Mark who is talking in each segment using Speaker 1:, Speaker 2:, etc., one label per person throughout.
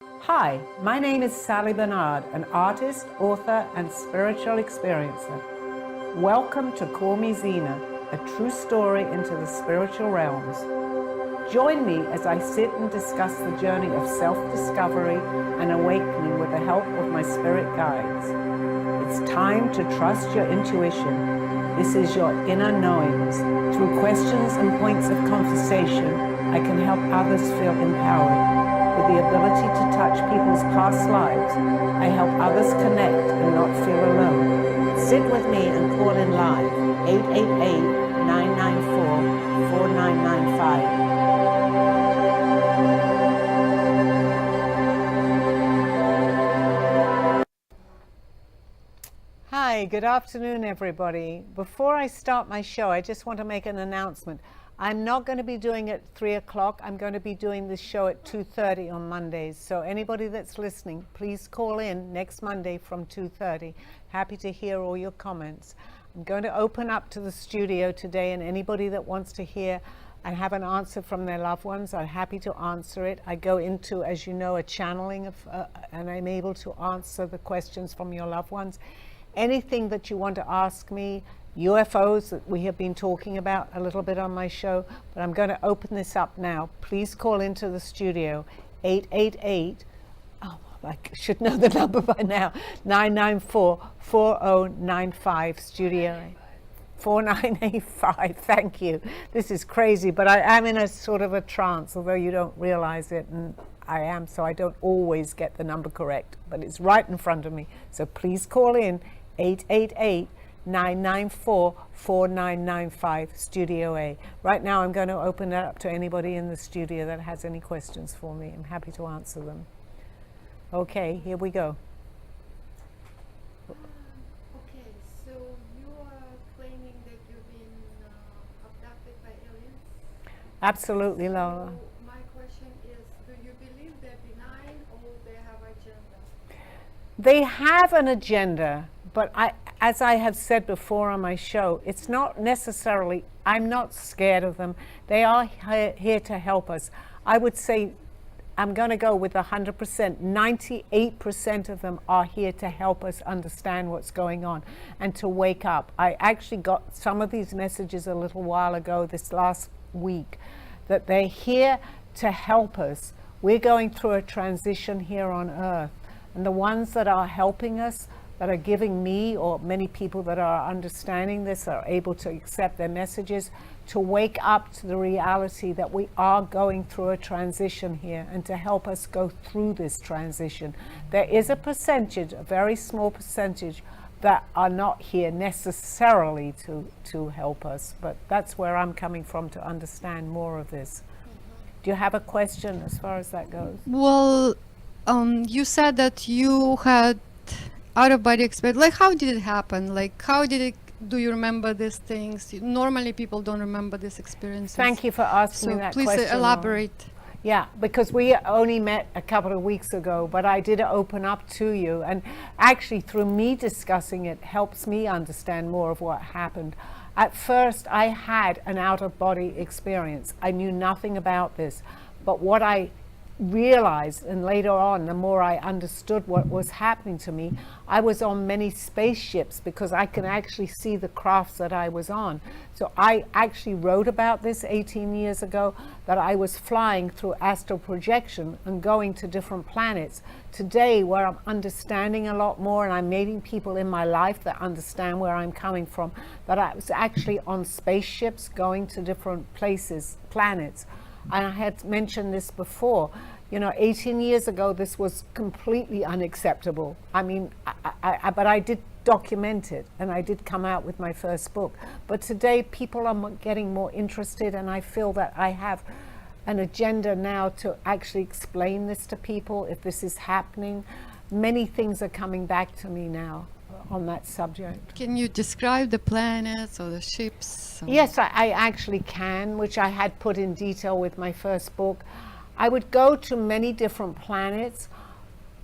Speaker 1: Hi, my name is Sally Barnard, an artist, author, and spiritual experiencer. Welcome to Call Me Zena, a true story into the spiritual realms. Join me as I sit and discuss the journey of self-discovery and awakening with the help of my spirit guides. It's time to trust your intuition. This is your inner knowings. Through questions and points of conversation, I can help others feel empowered. With the ability to touch people's past lives, I help others connect and not feel alone. Sit with me and call in live, 888-994-4995. Hi, good afternoon, everybody. Before I start my show, I just want to make an announcement. I'm not going to be doing it at 3 o'clock. I'm going to be doing this show at 2:30 on Mondays. So anybody that's listening, please call in next Monday from 2:30. Happy to hear all your comments. I'm going to open up to the studio today, and anybody that wants to hear and have an answer from their loved ones, I'm happy to answer it. I go into, as you know, a channeling of, and I'm able to answer the questions from your loved ones. Anything that you want to ask me, UFOs that we have been talking about a little bit on my show, but I'm going to open this up now. Please call into the studio, 888, oh, I should know the number by now, 994-4095, studio 4985, thank you. This is crazy, but I am in a sort of a trance, although you don't realize it, and I am, so I don't always get the number correct, but it's right in front of me. So please call in, 888-994-4995, Studio A. Right now I'm going to open it up to anybody in the studio that has any questions for me. I'm happy to answer them. Okay, here we go.
Speaker 2: Okay, so you are claiming that you've been abducted by aliens?
Speaker 1: Absolutely, Laura.
Speaker 2: So my question is, do you believe they're benign or they have agenda?
Speaker 1: They have an agenda, but as I have said before on my show, it's not necessarily, I'm not scared of them. They are here to help us. I would say, I'm going to go with 100%. 98% of them are here to help us understand what's going on and to wake up. I actually got some of these messages a little while ago, this last week, that they're here to help us. We're going through a transition here on Earth. And the ones that are helping us, that are giving me or many people that are understanding this, are able to accept their messages, to wake up to the reality that we are going through a transition here and to help us go through this transition. There is a percentage, a very small percentage, that are not here necessarily to help us, but that's where I'm coming from to understand more of this. Do you have a question as far as that goes?
Speaker 3: Well, you said that you had out-of-body experience. Like, how did it happen? Like, do you remember these things? Normally, people don't remember these experiences.
Speaker 1: Thank you for asking me that question.
Speaker 3: So please elaborate.
Speaker 1: Yeah, because we only met a couple of weeks ago, but I did open up to you. And actually, through me discussing it, helps me understand more of what happened. At first, I had an out-of-body experience. I knew nothing about this. But what I realized, and later on, the more I understood what was happening to me, I was on many spaceships because I can actually see the crafts that I was on. So I actually wrote about this 18 years ago, that I was flying through astral projection and going to different planets. Today, where I'm understanding a lot more, and I'm meeting people in my life that understand where I'm coming from, that I was actually on spaceships going to different places, planets. And I had mentioned this before, 18 years ago, this was completely unacceptable. I mean, but I did document it, and I did come out with my first book. But today, people are getting more interested, and I feel that I have an agenda now to actually explain this to people, if this is happening. Many things are coming back to me now on that subject.
Speaker 3: Can you describe the planets or the ships?
Speaker 1: Yes, I actually can, which I had put in detail with my first book. I would go to many different planets.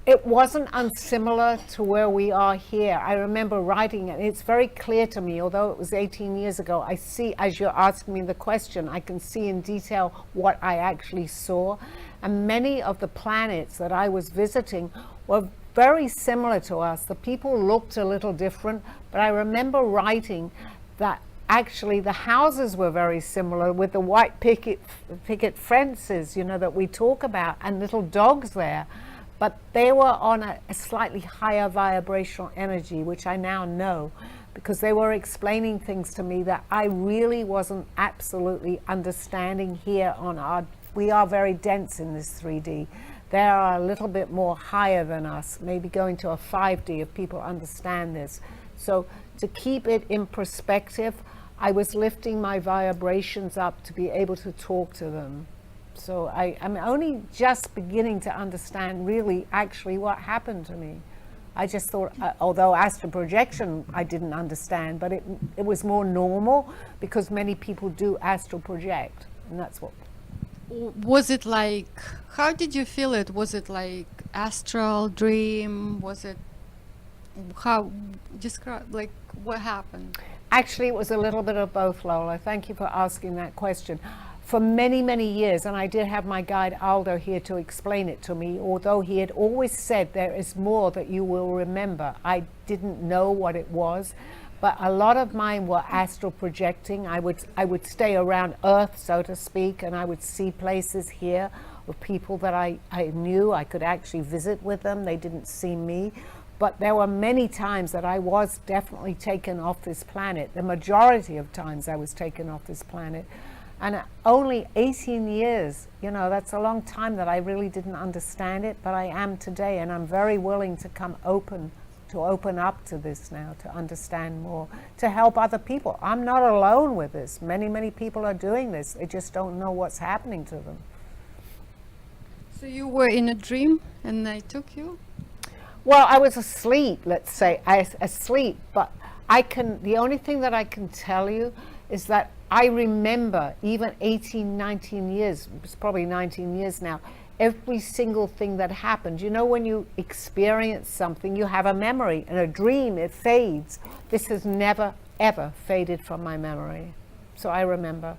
Speaker 1: It wasn't unsimilar to where we are here. I remember writing it. It's very clear to me, although it was 18 years ago. I see, as you're asking me the question, I can see in detail what I actually saw. And many of the planets that I was visiting were very similar to us. The people looked a little different, but I remember writing that actually the houses were very similar with the white picket fences, you know, that we talk about, and little dogs there. But they were on a slightly higher vibrational energy, which I now know, because they were explaining things to me that I really wasn't absolutely understanding here on our, we are very dense in this 3D. They are a little bit more higher than us, maybe going to a 5D if people understand this. So to keep it in perspective, I was lifting my vibrations up to be able to talk to them. So I'm only just beginning to understand really actually what happened to me. I just thought, although astral projection I didn't understand, but it was more normal because many people do astral project, and that's what.
Speaker 3: Was it like, how did you feel it? Was it like astral dream? Was it, how, describe, like what happened?
Speaker 1: Actually, it was a little bit of both, Lola. Thank you for asking that question. For many, many years, and I did have my guide Aldo here to explain it to me, although he had always said there is more that you will remember. I didn't know what it was, but a lot of mine were astral projecting. I would stay around Earth, so to speak, and I would see places here of people that I knew. I could actually visit with them. They didn't see me. But there were many times that I was definitely taken off this planet. The majority of times I was taken off this planet. And only 18 years, you know, that's a long time that I really didn't understand it, but I am today, and I'm very willing to open up to this now, to understand more, to help other people. I'm not alone with this. Many, many people are doing this. They just don't know what's happening to them.
Speaker 3: So you were in a dream and they took you?
Speaker 1: Well, I was asleep, let's say, asleep, but the only thing that I can tell you is that I remember even 18, 19 years, it's probably 19 years now, every single thing that happened. You know, when you experience something, you have a memory. In a dream, it fades. This has never, ever faded from my memory. So I remember.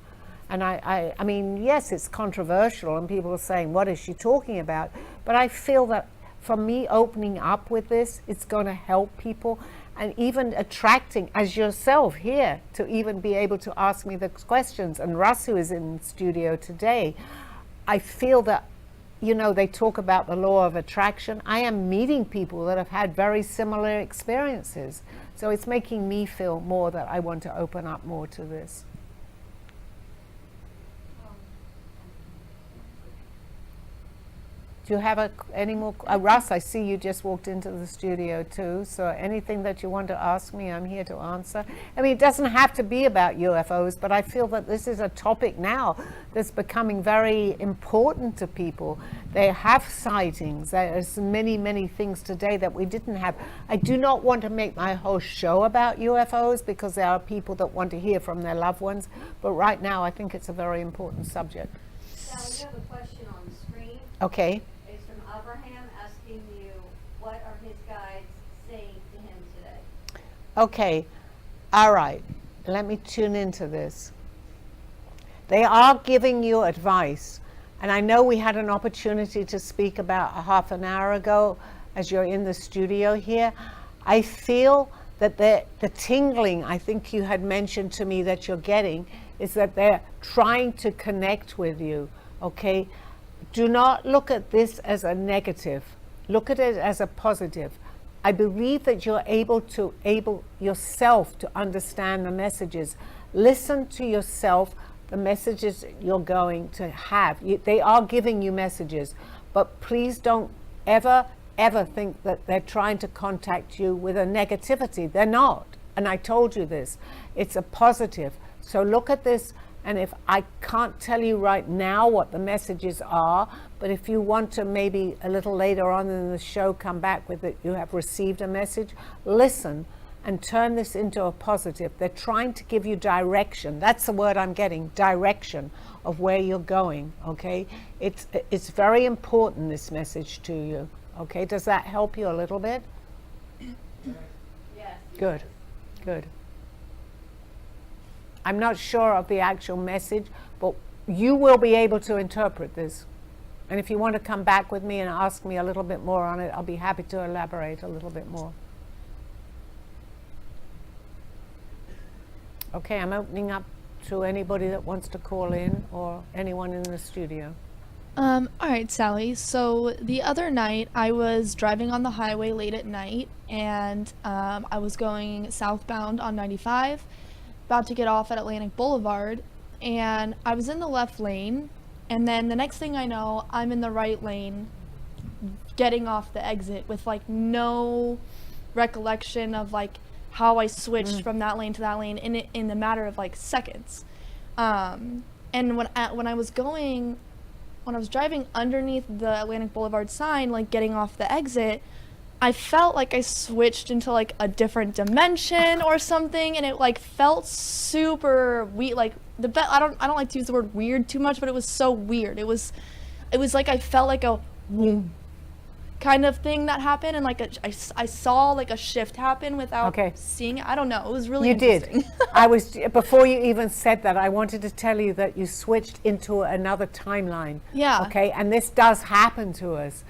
Speaker 1: And I mean, yes, it's controversial and people are saying, what is she talking about? But I feel that from me opening up with this, it's going to help people, and even attracting, as yourself here, to even be able to ask me the questions. And Russ, who is in the studio today, I feel that, you know, they talk about the law of attraction. I am meeting people that have had very similar experiences. So it's making me feel more that I want to open up more to this. Do you have any more? Russ, I see you just walked into the studio too. So anything that you want to ask me, I'm here to answer. I mean, it doesn't have to be about UFOs, but I feel that this is a topic now that's becoming very important to people. They have sightings. There's many, many things today that we didn't have. I do not want to make my whole show about UFOs because there are people that want to hear from their loved ones. But right now, I think it's a very important subject.
Speaker 4: Sally, you have a question on the screen.
Speaker 1: Okay.
Speaker 4: It's from Abraham asking you, what are his guides saying to him today?
Speaker 1: Okay, all right, let me tune into this. They are giving you advice, and I know we had an opportunity to speak about a half an hour ago as you're in the studio here. I feel that the tingling, I think you had mentioned to me that you're getting, is that they're trying to connect with you, okay? Do not look at this as a negative. Look at it as a positive. I believe that you're able yourself to understand the messages. Listen to yourself, the messages you're going to have. They are giving you messages, but please don't ever think that they're trying to contact you with a negativity. They're not. And I told you this. It's a positive. So look at this. And if I can't tell you right now what the messages are, but if you want to maybe a little later on in the show come back with it, you have received a message, listen and turn this into a positive. They're trying to give you direction. That's the word I'm getting, direction of where you're going, okay? It's very important, this message to you. Okay, does that help you a little bit?
Speaker 4: Yes.
Speaker 1: Good, good. I'm not sure of the actual message, but you will be able to interpret this. And if you want to come back with me and ask me a little bit more on it, I'll be happy to elaborate a little bit more. Okay, I'm opening up to anybody that wants to call in or anyone in the studio.
Speaker 5: All right, Sally. So the other night, I was driving on the highway late at night, and I was going southbound on 95, about to get off at Atlantic Boulevard, and I was in the left lane, and then the next thing I know, I'm in the right lane, getting off the exit with like no recollection of like how I switched from that lane to that lane in the matter of like seconds. And when I was driving underneath the Atlantic Boulevard sign, like getting off the exit, I felt like I switched into like a different dimension or something, and it like felt super weird. Like I don't like to use the word weird too much, but it was so weird. It was like I felt like a whoom kind of thing that happened, and like I saw like a shift happen without seeing it. I don't know. It was really interesting.
Speaker 1: Did. Before you even said that, I wanted to tell you that you switched into another timeline.
Speaker 5: Yeah.
Speaker 1: Okay, and this does happen to us.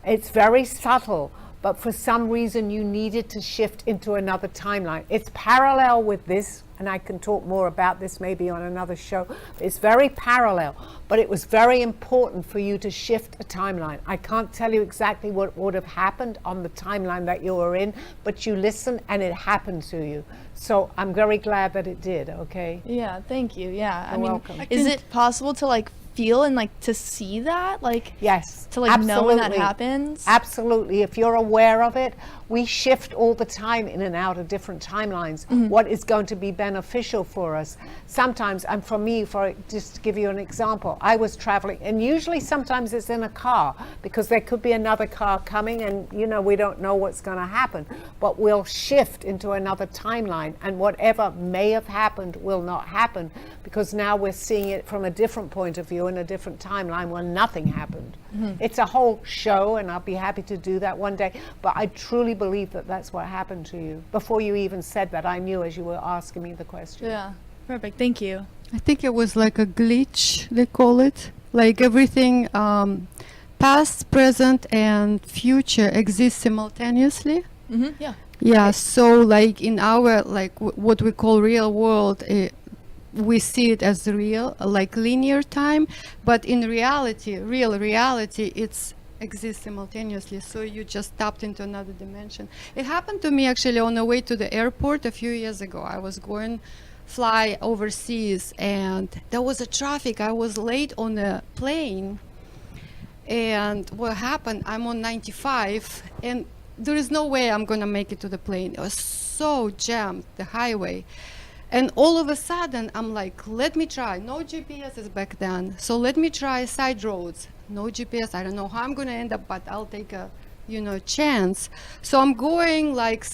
Speaker 1: It's very subtle, but for some reason you needed to shift into another timeline. It's parallel with this, and I can talk more about this maybe on another show. It's very parallel, but it was very important for you to shift a timeline. I can't tell you exactly what would have happened on the timeline that you were in, but you listened and it happened to you. So I'm very glad that it did, okay?
Speaker 5: Yeah, thank you. Yeah.
Speaker 1: You're welcome.
Speaker 5: Is it possible to like feel and like to see that? Like,
Speaker 1: yes,
Speaker 5: to like know when that happens?
Speaker 1: Absolutely. If you're aware of it, we shift all the time in and out of different timelines. What is going to be beneficial for us? Sometimes, and for me, just to give you an example, I was traveling, and usually sometimes it's in a car, because there could be another car coming, and we don't know what's going to happen, but we'll shift into another timeline, and whatever may have happened will not happen, because now we're seeing it from a different point of view in a different timeline where nothing happened. It's a whole show, and I'll be happy to do that one day, but I truly believe that that's what happened to you. Before you even said that, I knew as you were asking me the question.
Speaker 5: Yeah, perfect. Thank you.
Speaker 3: I think it was like a glitch, they call it. Like everything, past, present, and future exist simultaneously.
Speaker 5: Yeah.
Speaker 3: Yeah, so like in our, like what we call real world, we see it as real, like linear time, but in reality, real reality, it's exists simultaneously, so you just tapped into another dimension. It happened to me actually on the way to the airport a few years ago. I was going fly overseas, and there was a traffic. I was late on the plane, and what happened, I'm on 95, and there is no way I'm gonna make it to the plane. It was so jammed, the highway. And all of a sudden, I'm like, let me try. No GPS is back then, so let me try side roads. No GPS. I don't know how I'm gonna end up, but I'll take a, chance. So I'm going like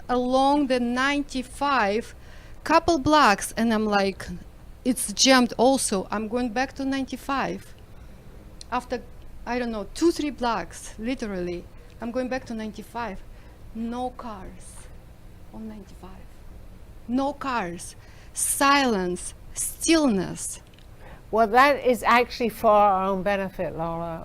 Speaker 3: along the 95, couple blocks, and I'm like, it's jammed also. I'm going back to 95. After, I don't know, 2-3 blocks, literally, I'm going back to 95. No cars on 95. No cars, silence, stillness.
Speaker 1: Well, that is actually for our own benefit, Laura.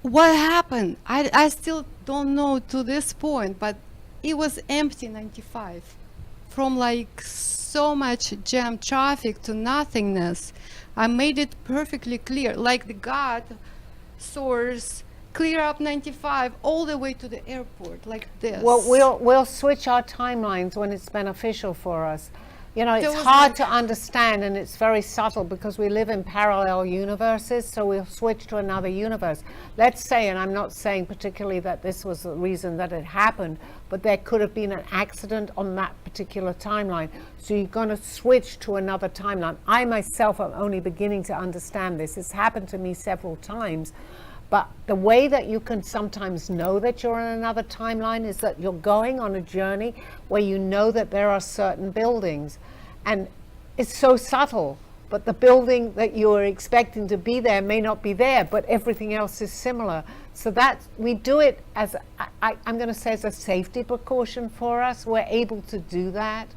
Speaker 3: What happened? I still don't know to this point, but it was empty 95. From like so much jam traffic to nothingness. I made it perfectly clear, like the God source, clear up 95 all the way to the airport, like this.
Speaker 1: Well, we'll switch our timelines when it's beneficial for us. It's hard to understand, and it's very subtle because we live in parallel universes, so we'll switch to another universe. Let's say, and I'm not saying particularly that this was the reason that it happened, but there could have been an accident on that particular timeline. So you're going to switch to another timeline. I myself am only beginning to understand this. It's happened to me several times. But the way that you can sometimes know that you're in another timeline is that you're going on a journey where you know that there are certain buildings. And it's so subtle, but the building that you're expecting to be there may not be there, but everything else is similar. So that we do it as, I'm going to say, as a safety precaution for us. We're able to do that.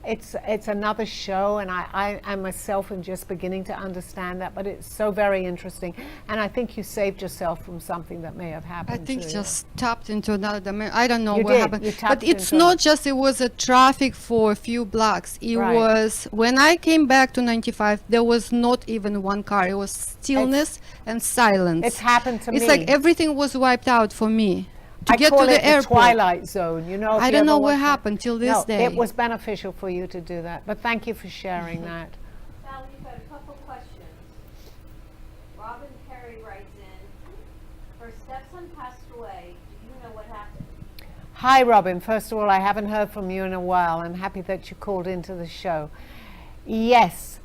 Speaker 1: It's another show, and I myself am just beginning to understand that, but it's so very interesting. And I think you saved yourself from something that may have happened.
Speaker 3: I think
Speaker 1: to
Speaker 3: just tapped into another dimension. I don't know
Speaker 1: You
Speaker 3: what
Speaker 1: did.
Speaker 3: happened.
Speaker 1: You tapped
Speaker 3: But it's
Speaker 1: into
Speaker 3: not
Speaker 1: it.
Speaker 3: just it was a traffic for a few blocks. It
Speaker 1: Right.
Speaker 3: was when I came back to 95, there was not even one car. It was stillness and silence.
Speaker 1: It's happened to
Speaker 3: It's
Speaker 1: me.
Speaker 3: like everything was wiped out for me. To
Speaker 1: I
Speaker 3: get
Speaker 1: call
Speaker 3: to the
Speaker 1: it
Speaker 3: airport.
Speaker 1: the twilight zone. You know, if
Speaker 3: I
Speaker 1: you
Speaker 3: don't
Speaker 1: ever
Speaker 3: know what
Speaker 1: watch that.
Speaker 3: happened till this
Speaker 1: No,
Speaker 3: day.
Speaker 1: it was beneficial for you to do that. But thank you for sharing that.
Speaker 4: Sally, you've got a couple questions. Robin Perry writes in, her stepson passed away. Do you know what happened?
Speaker 1: Hi, Robin. First of all, I haven't heard from you in a while. I'm happy that you called into the show. Yes,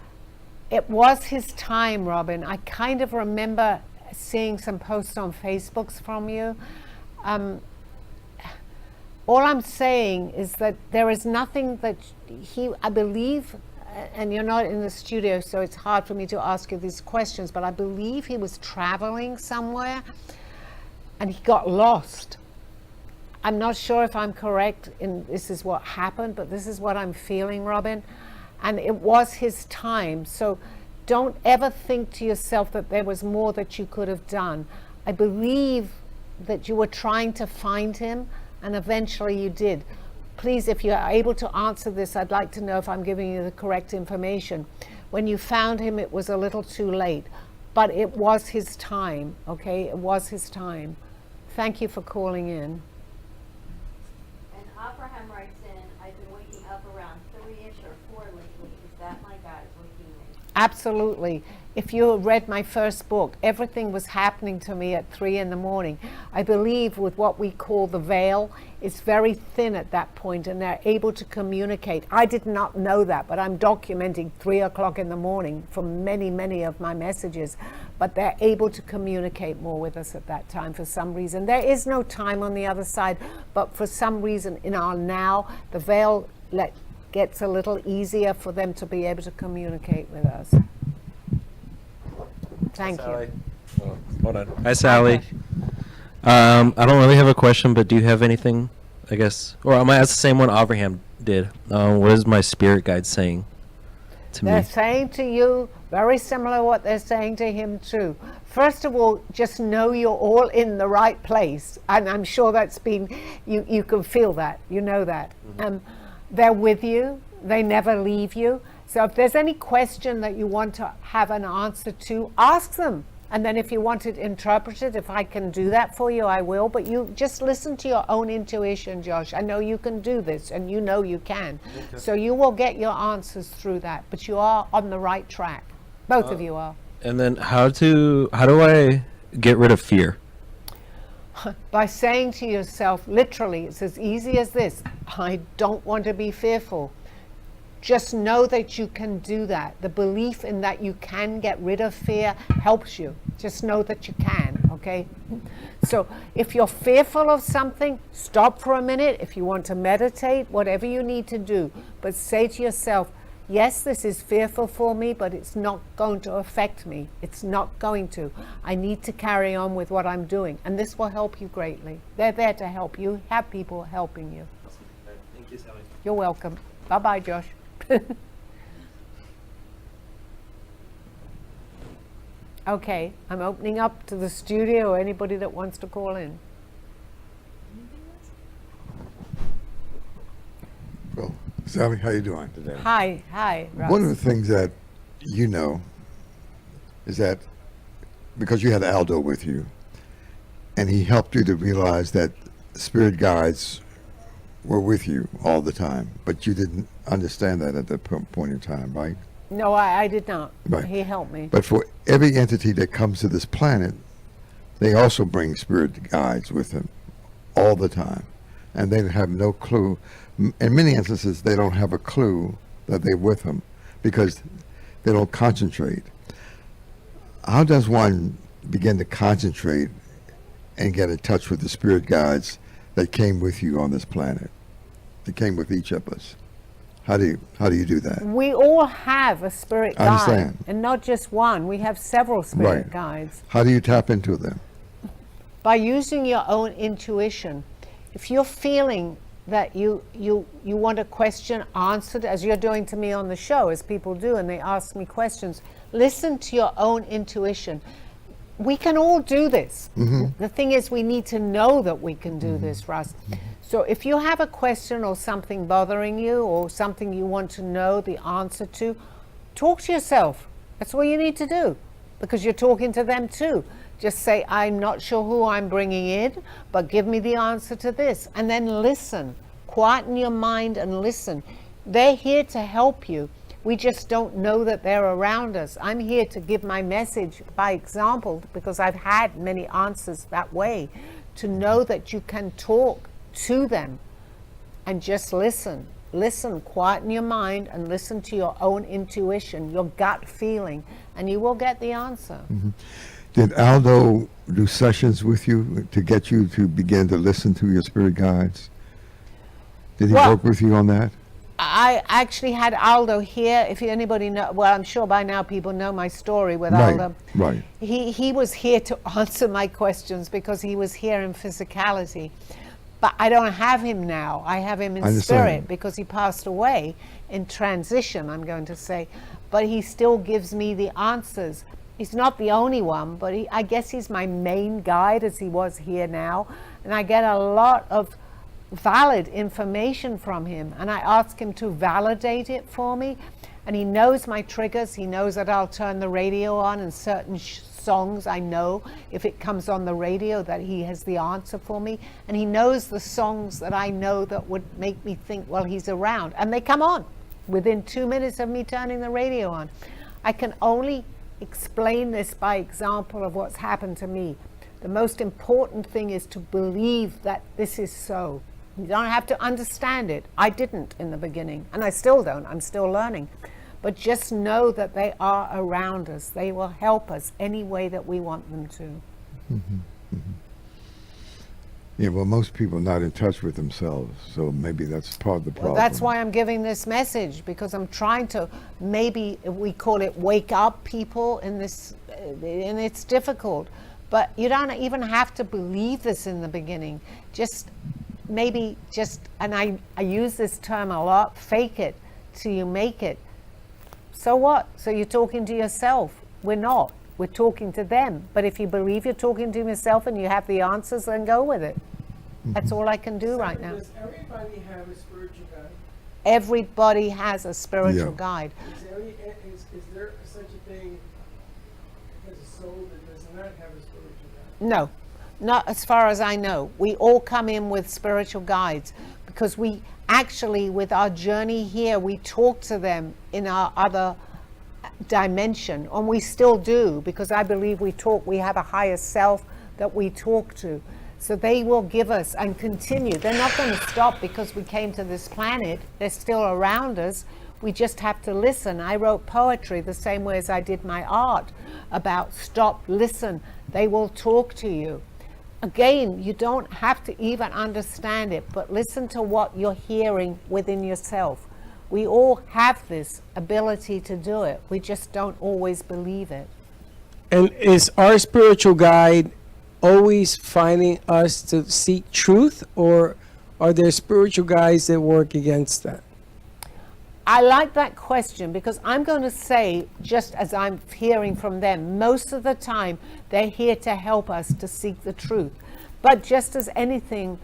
Speaker 1: it was his time, Robin. I kind of remember seeing some posts on Facebooks from you. All I'm saying is that there is nothing that I believe, and you're not in the studio, so it's hard for me to ask you these questions, but I believe he was traveling somewhere and he got lost. I'm not sure if I'm correct in this is what happened, but this is what I'm feeling, Robin. And it was his time. So don't ever think to yourself that there was more that you could have done. I believe that you were trying to find him, and eventually you did. Please, if you are able to answer this, I'd like to know if I'm giving you the correct information. When you found him, it was a little too late, but it was his time, okay? It was his time. Thank you for calling in.
Speaker 4: And Abraham writes in, I've been waking up around 3-ish or 4 lately. Is that my guys waking me?
Speaker 1: Absolutely. If you read my first book, everything was happening to me at 3 in the morning. I believe with what we call the veil, it's very thin at that point and they're able to communicate. I did not know that, but I'm documenting 3 o'clock in the morning from many, many of my messages. But they're able to communicate more with us at that time for some reason. There is no time on the other side, but for some reason in our now, the veil gets a little easier for them to be able to communicate with us. Thank you.
Speaker 6: Oh, hold on. Hi, Sally.
Speaker 1: Josh.
Speaker 6: I don't really have a question, but do you have anything, I guess? Or I might ask the same one Abraham did. What is my spirit guide saying to
Speaker 1: They're
Speaker 6: me?
Speaker 1: saying to you very similar what they're saying to him too. First of all, just know you're all in the right place. And I'm sure that's been, you can feel that, you know that. They're with you, they never leave you. So if there's any question that you want to have an answer to, ask them. And then if you want it interpreted, if I can do that for you, I will. But you just listen to your own intuition, Josh. I know you can do this, and you know you can. Okay. So you will get your answers through that. But you are on the right track. Both of you are.
Speaker 6: And then how do I get rid of fear?
Speaker 1: By saying to yourself, literally, it's as easy as this. I don't want to be fearful. Just know that you can do that. The belief in that you can get rid of fear helps you. Just know that you can, okay? So if you're fearful of something, stop for a minute. If you want to meditate, whatever you need to do, but say to yourself, yes, this is fearful for me, but it's not going to affect me. It's not going to. I need to carry on with what I'm doing. And this will help you greatly. They're there to help you. Have people helping you.
Speaker 6: Thank you, Sally.
Speaker 1: You're welcome. Bye-bye, Josh. Okay, I'm opening up to the studio or anybody that wants to call in.
Speaker 7: Well, Sally, how you doing today?
Speaker 1: Hi, Ross.
Speaker 7: One of the things that you know is that because you had Aldo with you, and he helped you to realize that spirit guides were with you all the time, but you didn't understand that at that point in time, right?
Speaker 1: No, I did not.
Speaker 7: Right.
Speaker 1: He helped me.
Speaker 7: But for every entity that comes to this planet, they also bring spirit guides with them all the time, and they have no clue. In many instances, they don't have a clue that they're with them because they don't concentrate. How does one begin to concentrate and get in touch with the spirit guides that came with you on this planet, that came with each of us? How do you do that?
Speaker 1: We all have a spirit
Speaker 7: I
Speaker 1: guide,
Speaker 7: understand.
Speaker 1: and not just one. We have several spirit
Speaker 7: Right.
Speaker 1: guides.
Speaker 7: How do you tap into them?
Speaker 1: By using your own intuition. If you're feeling that you want a question answered, as you're doing to me on the show, as people do, and they ask me questions, listen to your own intuition. We can all do this. The thing is, we need to know that we can do this, Russ. So if you have a question or something bothering you, or something you want to know the answer to, talk to yourself. That's all you need to do, because you're talking to them too. Just say, I'm not sure who I'm bringing in, but give me the answer to this. And then listen. Quieten your mind and listen. They're here to help you. We just don't know that they're around us. I'm here to give my message by example, because I've had many answers that way, to know that you can talk to them and just listen. Listen, quieten your mind and listen to your own intuition, your gut feeling, and you will get the answer.
Speaker 7: Did Aldo do sessions with you to get you to begin to listen to your spirit guides? Did he
Speaker 1: Well,
Speaker 7: work with you on that?
Speaker 1: I actually had Aldo here. If anybody know, well, I'm sure by now people know my story with
Speaker 7: Right,
Speaker 1: Aldo.
Speaker 7: right.
Speaker 1: He was here to answer my questions because he was here in physicality. But I don't have him now. I have him in
Speaker 7: understand.
Speaker 1: spirit because he passed away in transition, I'm going to say. But he still gives me the answers. He's not the only one, but I guess he's my main guide, as he was here now. And I get a lot of valid information from him, and I ask him to validate it for me. And he knows my triggers. He knows that I'll turn the radio on, and certain songs I know, if it comes on the radio, that he has the answer for me. And he knows the songs that I know that would make me think, well, he's around, and they come on within 2 minutes of me turning the radio on. I can only explain this by example of what's happened to me. The most important thing is to believe that this is so. You don't have to understand it. I didn't in the beginning, and I still don't. I'm still learning. But just know that they are around us. They will help us any way that we want them to.
Speaker 7: Yeah, well, most people are not in touch with themselves, so maybe that's part of the problem.
Speaker 1: Well, that's why I'm giving this message, because I'm trying to, maybe we call it wake up people in this, and it's difficult. But you don't even have to believe this in the beginning. Just maybe just, and I use this term a lot, fake it till you make it. So what? So you're talking to yourself. We're not. We're talking to them. But if you believe you're talking to yourself and you have the answers, then go with it. That's all I can do right now.
Speaker 8: Does everybody have a spiritual guide?
Speaker 1: Everybody has a spiritual
Speaker 7: Yeah.
Speaker 1: guide.
Speaker 8: Is there such a thing as a soul that does not have a spiritual guide?
Speaker 1: No, not as far as I know. We all come in with spiritual guides because we actually, with our journey here, we talk to them in our other dimension, and we still do, because I believe we have a higher self that we talk to. So they will give us and continue. They're not going to stop because we came to this planet. They're still around us. We just have to listen. I wrote poetry the same way as I did my art about stop, listen. They will talk to you. Again, you don't have to even understand it, but listen to what you're hearing within yourself. We all have this ability to do it. We just don't always believe it.
Speaker 8: And is our spiritual guide always finding us to seek truth, or are there spiritual guides that work against that?
Speaker 1: I like that question, because I'm going to say, just as I'm hearing from them, most of the time they're here to help us to seek the truth. But just as anything,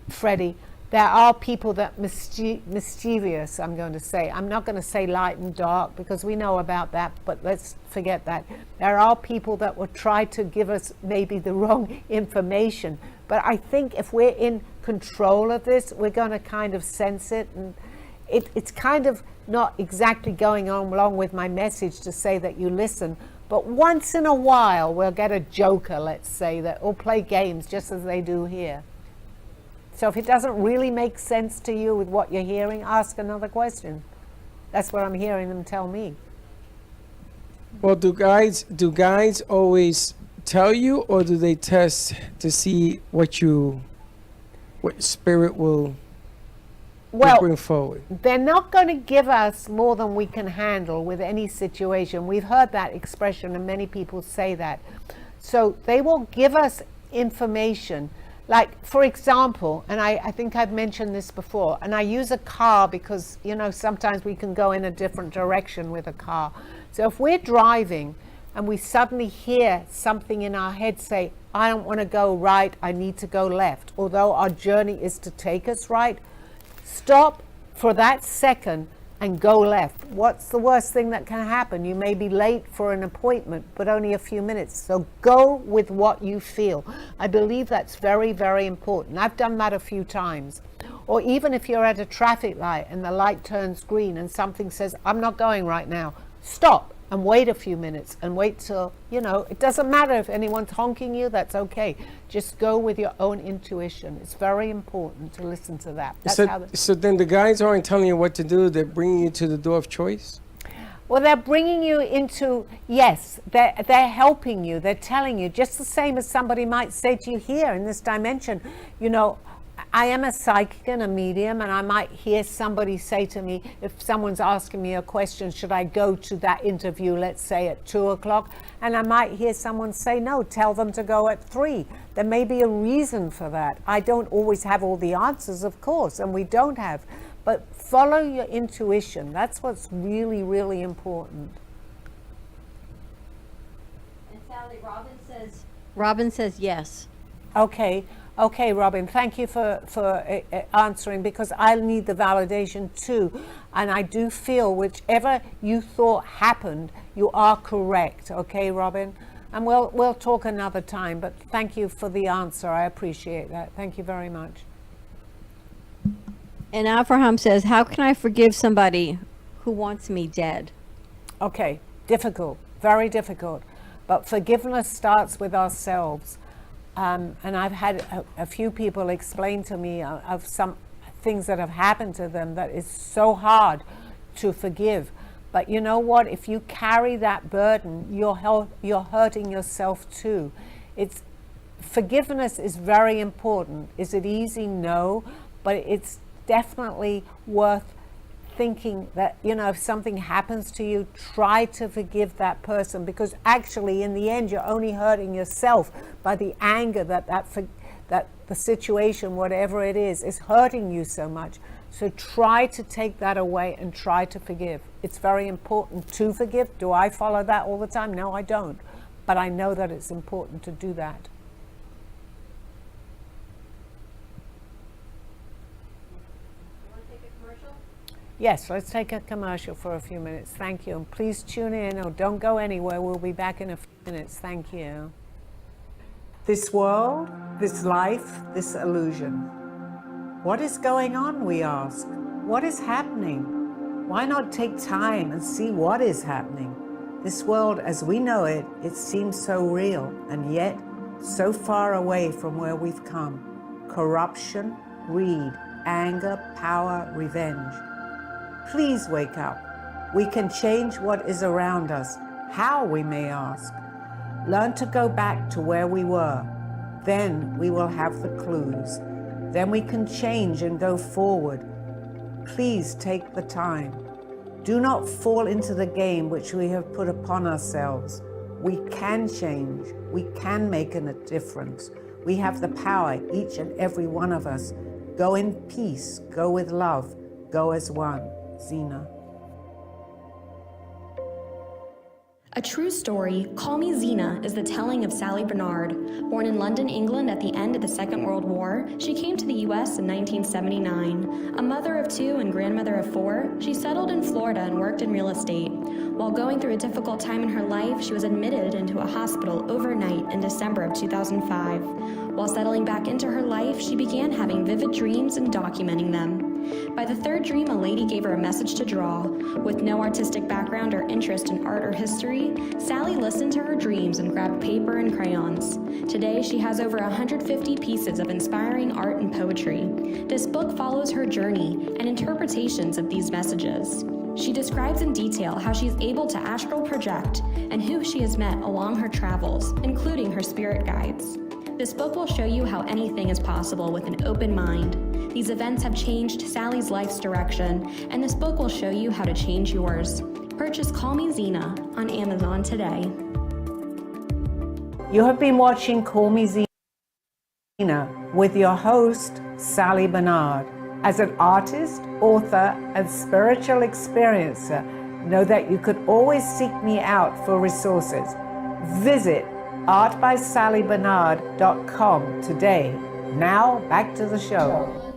Speaker 1: Freddie, there are people that mischievous, I'm going to say. I'm not going to say light and dark, because we know about that, but let's forget that. There are people that will try to give us maybe the wrong information. But I think if we're in control of this, we're going to kind of sense it. And it's kind of not exactly going on along with my message to say that you listen. But once in a while, we'll get a joker, let's say, that will play games just as they do here. So if it doesn't really make sense to you with what you're hearing, ask another question. That's what I'm hearing them tell me.
Speaker 8: Well, do guides always tell you, or do they test to see what spirit will
Speaker 1: Well,
Speaker 8: to bring forward?
Speaker 1: they're not going to give us more than we can handle with any situation. We've heard that expression, and many people say that. So they will give us information. Like, for example, and I think I've mentioned this before, and I use a car because, you know, sometimes we can go in a different direction with a car. So if we're driving and we suddenly hear something in our head say, I don't want to go right, I need to go left, although our journey is to take us right, stop for that second and go left. What's the worst thing that can happen? You may be late for an appointment, but only a few minutes. So go with what you feel. I believe that's very, very important. I've done that a few times. Or even if you're at a traffic light and the light turns green and something says, I'm not going right now, stop and wait a few minutes and wait till, you know, it doesn't matter if anyone's honking you, that's okay. Just go with your own intuition. It's very important to listen to that. That's how
Speaker 8: So then the guides aren't telling you what to do, they're bringing you to the door of choice?
Speaker 1: Well, they're bringing you into, yes, they're helping you. They're telling you, just the same as somebody might say to you here in this dimension, you know, I am a psychic and a medium, and I might hear somebody say to me, if someone's asking me a question, should I go to that interview, let's say at 2 o'clock? And I might hear someone say, no, tell them to go at 3. There may be a reason for that. I don't always have all the answers, of course, and we don't have. But follow your intuition. That's what's really, really important.
Speaker 4: And Sally, Robin says yes.
Speaker 1: Okay, Robin, thank you for answering, because I need the validation too. And I do feel whichever you thought happened, you are correct. Okay, Robin? And we'll talk another time, but thank you for the answer. I appreciate that. Thank you very much.
Speaker 4: And Abraham says, how can I forgive somebody who wants me dead?
Speaker 1: Okay, difficult, very difficult. But forgiveness starts with ourselves. And I've had a few people explain to me of some things that have happened to them that is so hard to forgive. But you know what? If you carry that burden, you're hurting yourself too. Forgiveness is very important. Is it easy? No. But it's definitely worth thinking that, you know, if something happens to you, try to forgive that person, because actually in the end you're only hurting yourself by the anger that the situation, whatever it is hurting you so much. So try to take that away and try to forgive. It's very important to forgive. Do I follow that all the time? No, I don't. But I know that it's important to do that. Yes, let's take a commercial for a few minutes. Thank you. And please tune in, or don't go anywhere. We'll be back in a few minutes. Thank you. This world, this life, this illusion. What is going on, we ask? What is happening? Why not take time and see what is happening? This world as we know it, it seems so real, and yet so far away from where we've come. Corruption, greed, anger, power, revenge. Please wake up. We can change what is around us. How, we may ask. Learn to go back to where we were. Then we will have the clues. Then we can change and go forward. Please take the time. Do not fall into the game which we have put upon ourselves. We can change. We can make a difference. We have the power, each and every one of us. Go in peace. Go with love. Go as one. Zena.
Speaker 9: A true story, Call Me Zena, is the telling of Sally Barnard. Born in London, England at the end of the Second World War, she came to the U.S. in 1979. A mother of 2 and grandmother of 4, she settled in Florida and worked in real estate. While going through a difficult time in her life, she was admitted into a hospital overnight in December of 2005. While settling back into her life, she began having vivid dreams and documenting them. By the 3rd dream, a lady gave her a message to draw. With no artistic background or interest in art or history, Sally listened to her dreams and grabbed paper and crayons. Today, she has over 150 pieces of inspiring art and poetry. This book follows her journey and interpretations of these messages. She describes in detail how she is able to astral project and who she has met along her travels, including her spirit guides. This book will show you how anything is possible with an open mind. These events have changed Sally's life's direction, and this book will show you how to change yours. Purchase Call Me Zena on Amazon today.
Speaker 1: You have been watching Call Me Zena with your host, Sally Barnard. As an artist, author, and spiritual experiencer, know that you could always seek me out for resources. Visit artbysallybarnard.com today. Now, back to the show.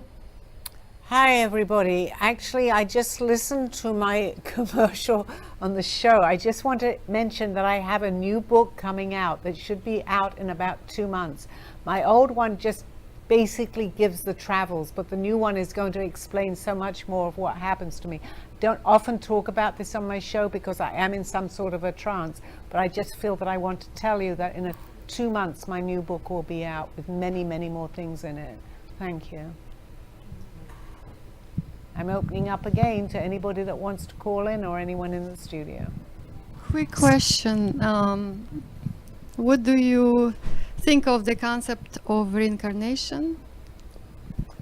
Speaker 1: Hi, everybody. Actually, I just listened to my commercial on the show. I just want to mention that I have a new book coming out that should be out in about 2 months. My old one just basically gives the travels, but the new one is going to explain so much more of what happens to me. Don't often talk about this on my show because I am in some sort of a trance, but I just feel that I want to tell you that in 2 months my new book will be out with many, many more things in it. Thank you. I'm opening up again to anybody that wants to call in or anyone in the studio.
Speaker 3: Quick question. What do you think of the concept of reincarnation?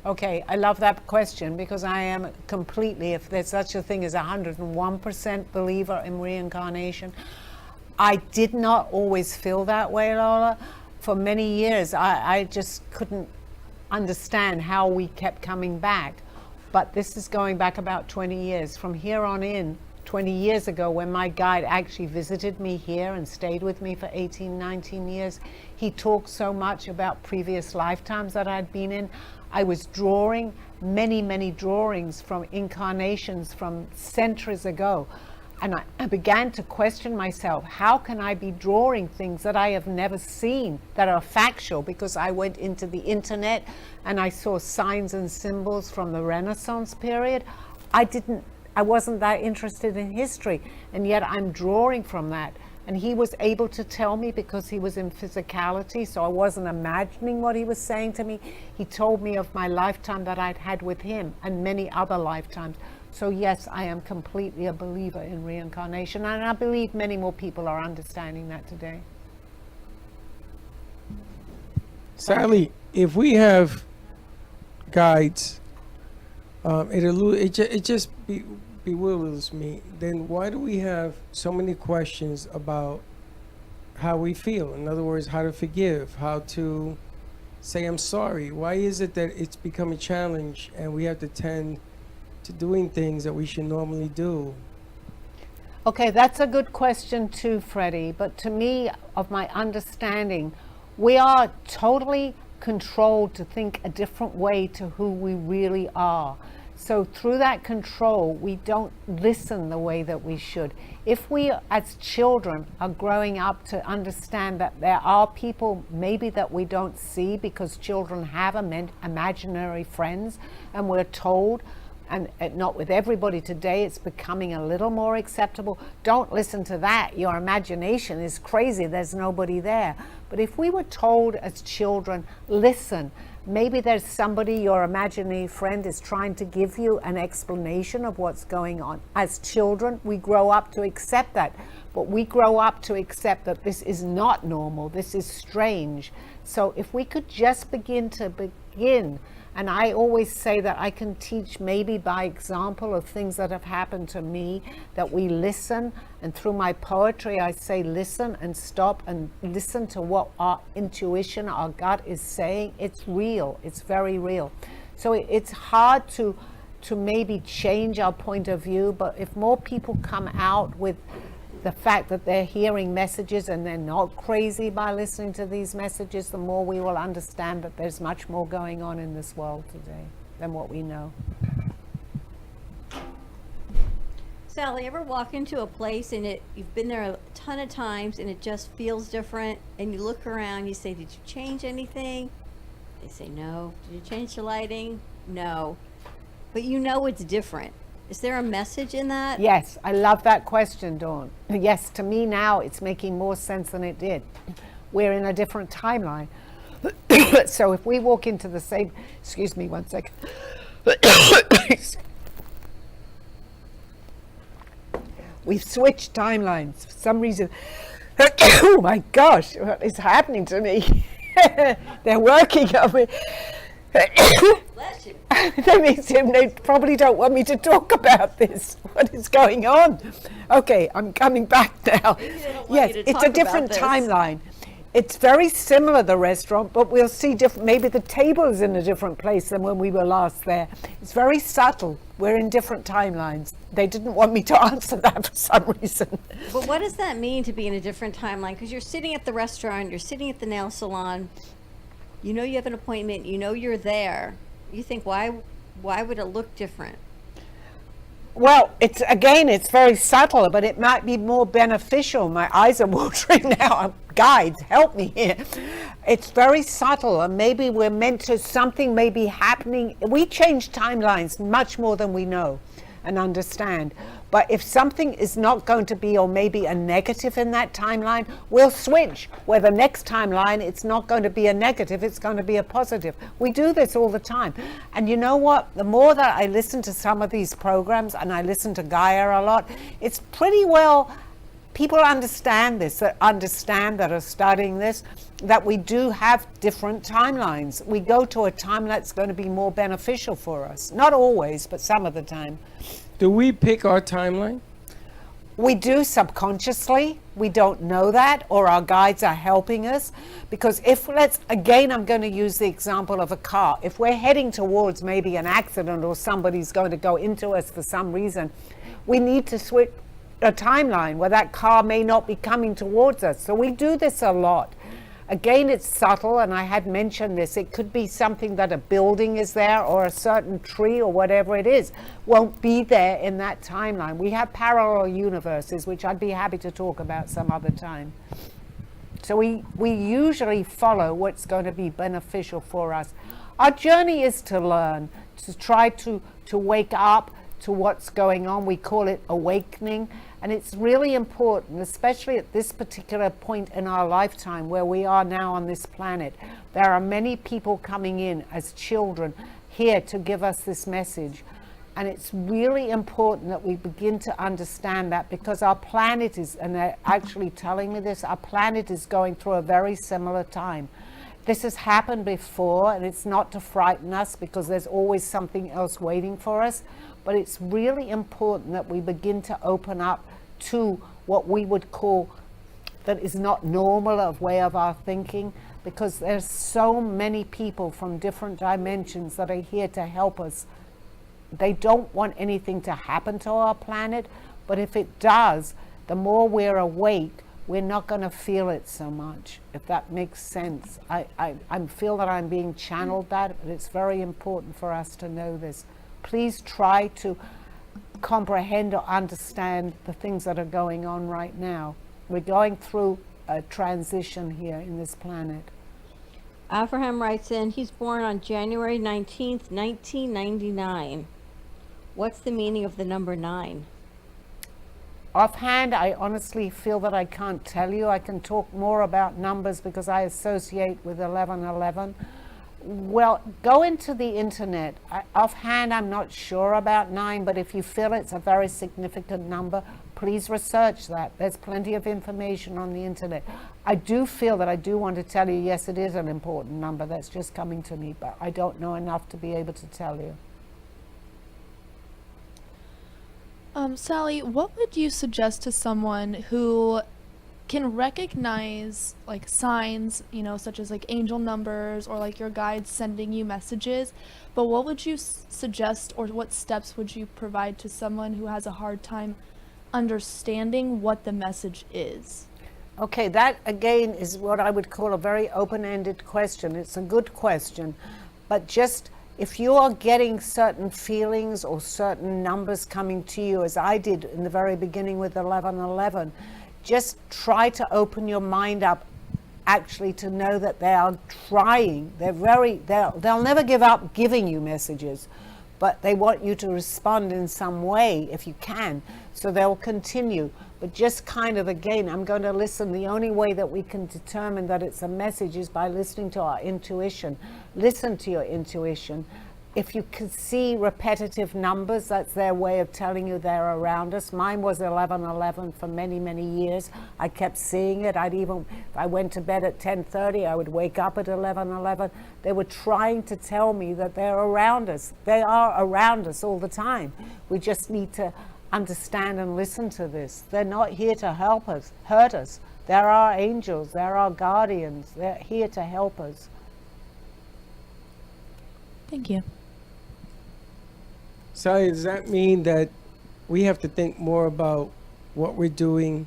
Speaker 1: Okay, I love that question because I am completely, if there's such a thing as 101% believer in reincarnation. I did not always feel that way, Lola. For many years, I just couldn't understand how we kept coming back. But this is going back about 20 years. From here on in, 20 years ago, when my guide actually visited me here and stayed with me for 18, 19 years, he talked so much about previous lifetimes that I'd been in. I was drawing many, many drawings from incarnations from centuries ago. And I began to question myself, how can I be drawing things that I have never seen that are factual? Because I went into the internet and I saw signs and symbols from the Renaissance period. I wasn't that interested in history, and yet I'm drawing from that. And he was able to tell me because he was in physicality, so I wasn't imagining what he was saying to me. He told me of my lifetime that I'd had with him and many other lifetimes. So yes, I am completely a believer in reincarnation, and I believe many more people are understanding that today.
Speaker 8: Sally, if we have guides, it just bewilders me. Then why do we have so many questions about how we feel? In other words, how to forgive, how to say I'm sorry. Why is it that it's become a challenge and we have to tend to doing things that we should normally do?
Speaker 1: Okay, that's a good question too, Freddie. But to me, of my understanding, we are totally controlled to think a different way to who we really are. So through that control, we don't listen the way that we should. If we, as children, are growing up to understand that there are people maybe that we don't see because children have imaginary friends, and we're told, and not with everybody today, it's becoming a little more acceptable. Don't listen to that. Your imagination is crazy. There's nobody there. But if we were told as children, listen, maybe there's somebody, your imaginary friend is trying to give you an explanation of what's going on. As children, we grow up to accept that. But we grow up to accept that this is not normal. This is strange. So if we could just begin, and I always say that I can teach maybe by example of things that have happened to me, that we listen, and through my poetry I say listen and stop and listen to what our intuition, our gut is saying. It's real, it's very real. So it's hard to maybe change our point of view, but if more people come out with the fact that they're hearing messages and they're not crazy by listening to these messages, the more we will understand that there's much more going on in this world today than what we know.
Speaker 4: Sally, ever walk into a place and you've been there a ton of times and it just feels different, and you look around, you say, did you change anything? They say no. Did you change the lighting? No. But you know it's different. Is there a message in that?
Speaker 1: Yes, I love that question, Dawn. Yes, to me now it's making more sense than it did. We're in a different timeline. So if we walk into the same, excuse me one second. We've switched timelines for some reason. Oh my gosh, what is happening to me? They're working on me.
Speaker 4: Bless you.
Speaker 1: They probably don't want me to talk about this. What is going on? Okay, I'm coming back now.
Speaker 4: Maybe they don't want
Speaker 1: Yes,
Speaker 4: you to
Speaker 1: it's
Speaker 4: talk
Speaker 1: a
Speaker 4: about
Speaker 1: different
Speaker 4: this.
Speaker 1: timeline. It's very similar, the restaurant, but we'll see different. Maybe the table is in a different place than when we were last there. It's very subtle. We're in different timelines. They didn't want me to answer that for some reason.
Speaker 4: But what does that mean to be in a different timeline? Because you're sitting at the restaurant, you're sitting at the nail salon, you know you have an appointment, you know you're there. You think, why would it look different?
Speaker 1: Well, it's very subtle, but it might be more beneficial. My eyes are watering now. Guides, help me here. It's very subtle, and maybe we're meant to, something may be happening. We change timelines much more than we know and understand. But if something is not going to be, or maybe a negative in that timeline, we'll switch. Where the next timeline, it's not going to be a negative, it's going to be a positive. We do this all the time. And you know what? The more that I listen to some of these programs, and I listen to Gaia a lot, it's pretty well, people understand this, that are studying this, that we do have different timelines. We go to a time that's going to be more beneficial for us. Not always, but some of the time.
Speaker 8: Do we pick our timeline?
Speaker 1: We do subconsciously. We don't know that, or our guides are helping us. Because I'm going to use the example of a car. If we're heading towards maybe an accident, or somebody's going to go into us for some reason, we need to switch a timeline where that car may not be coming towards us. So we do this a lot. Again, it's subtle, and I had mentioned this. It could be something that a building is there, or a certain tree, or whatever it is, won't be there in that timeline. We have parallel universes, which I'd be happy to talk about some other time. So we usually follow what's going to be beneficial for us. Our journey is to learn, to try to wake up to what's going on. We call it awakening. And it's really important, especially at this particular point in our lifetime where we are now on this planet. There are many people coming in as children here to give us this message. And it's really important that we begin to understand that, because our planet is, and they're actually telling me this, our planet is going through a very similar time. This has happened before, and it's not to frighten us, because there's always something else waiting for us. But it's really important that we begin to open up to what we would call that is not normal of way of our thinking, because there's so many people from different dimensions that are here to help us. They don't want anything to happen to our planet, but if it does, the more we're awake, we're not going to feel it so much, if that makes sense. I feel that I'm being channeled that, but it's very important for us to know this. Please try to comprehend or understand the things that are going on right now. We're going through a transition here in this planet.
Speaker 4: Abraham writes in, he's born on January 19th, 1999. What's the meaning of the number 9?
Speaker 1: Offhand, I honestly feel that I can't tell you. I can talk more about numbers because I associate with 1111. Well, go into the internet. Offhand, I'm not sure about 9, but if you feel it's a very significant number, please research that. There's plenty of information on the internet. I do feel that I do want to tell you, yes, it is an important number. That's just coming to me, but I don't know enough to be able to tell you.
Speaker 5: Sally, what would you suggest to someone who can recognize like signs, such as like angel numbers or like your guides sending you messages, but what would you suggest, or what steps would you provide to someone who has a hard time understanding what the message is?
Speaker 1: Okay, that again is what I would call a very open-ended question. It's a good question, but just if you are getting certain feelings or certain numbers coming to you, as I did in the very beginning with 1111, just try to open your mind up actually to know that they are trying. They'll never give up giving you messages, but they want you to respond in some way if you can. So they'll continue. But just kind of, again, I'm going to listen. The only way that we can determine that it's a message is by listening to our intuition. Listen to your intuition. if you can see repetitive numbers, that's their way of telling you they're around us. Mine was 1111 for many, many years. I kept seeing it. If I went to bed at 10:30, I would wake up at 1111. They were trying to tell me that they're around us. They are around us all the time. We just need to understand and listen to this. They're not here to help us, hurt us. They're our angels. They're our guardians. They're here to help us.
Speaker 5: Thank you.
Speaker 8: Sally, does that mean that we have to think more about what we're doing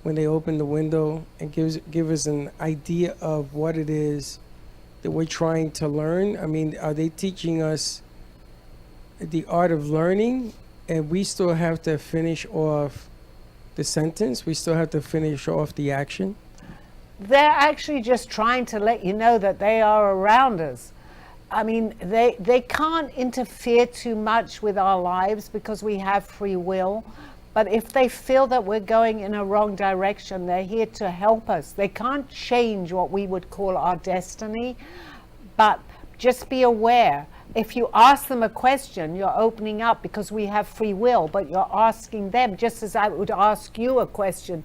Speaker 8: when they open the window and give us an idea of what it is that we're trying to learn? I mean, are they teaching us the art of learning, and we still have to finish off the sentence? We still have to finish off the action?
Speaker 1: They're actually just trying to let you know that they are around us. I mean, they can't interfere too much with our lives because we have free will. But if they feel that we're going in a wrong direction, they're here to help us. They can't change what we would call our destiny, but just be aware. If you ask them a question, you're opening up because we have free will, but you're asking them, just as I would ask you a question.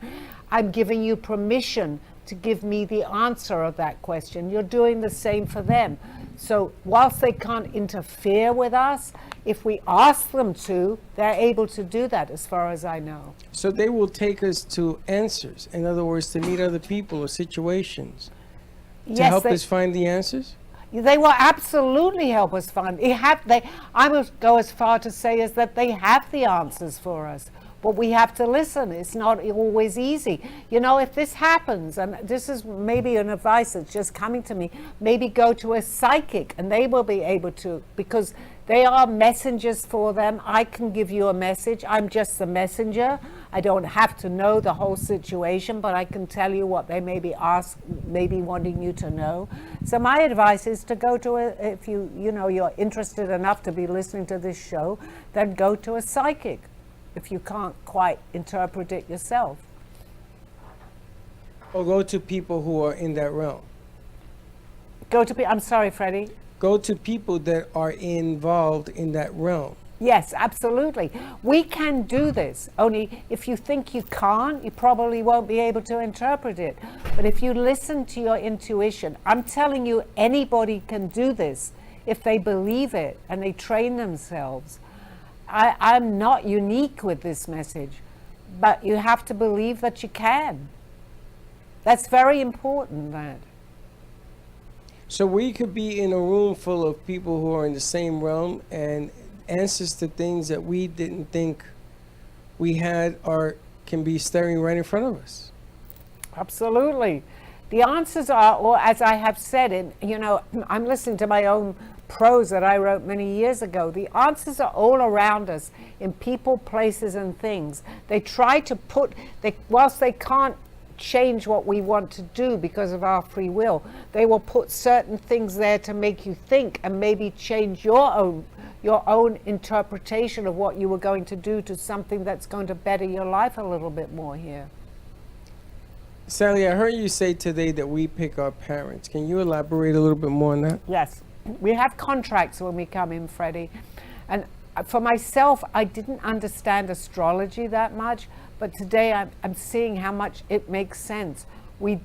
Speaker 1: I'm giving you permission to give me the answer of that question. You're doing the same for them. So whilst they can't interfere with us, if we ask them to, they're able to do that as far as I know.
Speaker 8: So they will take us to answers. In other words, to meet other people or situations to help us find the answers?
Speaker 1: They will absolutely help us find. I would go as far to say as that they have the answers for us. But we have to listen. It's not always easy. You know, if this happens, and this is maybe an advice that's just coming to me, maybe go to a psychic and they will be able to, because they are messengers for them. I can give you a message. I'm just the messenger. I don't have to know the whole situation, but I can tell you what they may be wanting you to know. So my advice is to go to if you're interested enough to be listening to this show, then go to a psychic if you can't quite interpret it yourself.
Speaker 8: Or go to people who are in that realm.
Speaker 1: I'm sorry, Freddie.
Speaker 8: Go to people that are involved in that realm.
Speaker 1: Yes, absolutely. We can do this. Only if you think you can't, you probably won't be able to interpret it. But if you listen to your intuition, I'm telling you, anybody can do this if they believe it and they train themselves. I'm not unique with this message, but you have to believe that you can. That's very important, that.
Speaker 8: So we could be in a room full of people who are in the same realm, and answers to things that we didn't think we had can be staring right in front of us.
Speaker 1: Absolutely. The answers are, or as I have said, I'm listening to my own prose that I wrote many years ago. The answers are all around us in people, places, and things. They try to whilst they can't change what we want to do because of our free will, they will put certain things there to make you think and maybe change your own interpretation of what you were going to do to something that's going to better your life a little bit more here.
Speaker 8: Sally, I heard you say today that we pick our parents. Can you elaborate a little bit more on that?
Speaker 1: Yes. We have contracts when we come in, Freddie. And for myself, I didn't understand astrology that much, but today I'm seeing how much it makes sense. We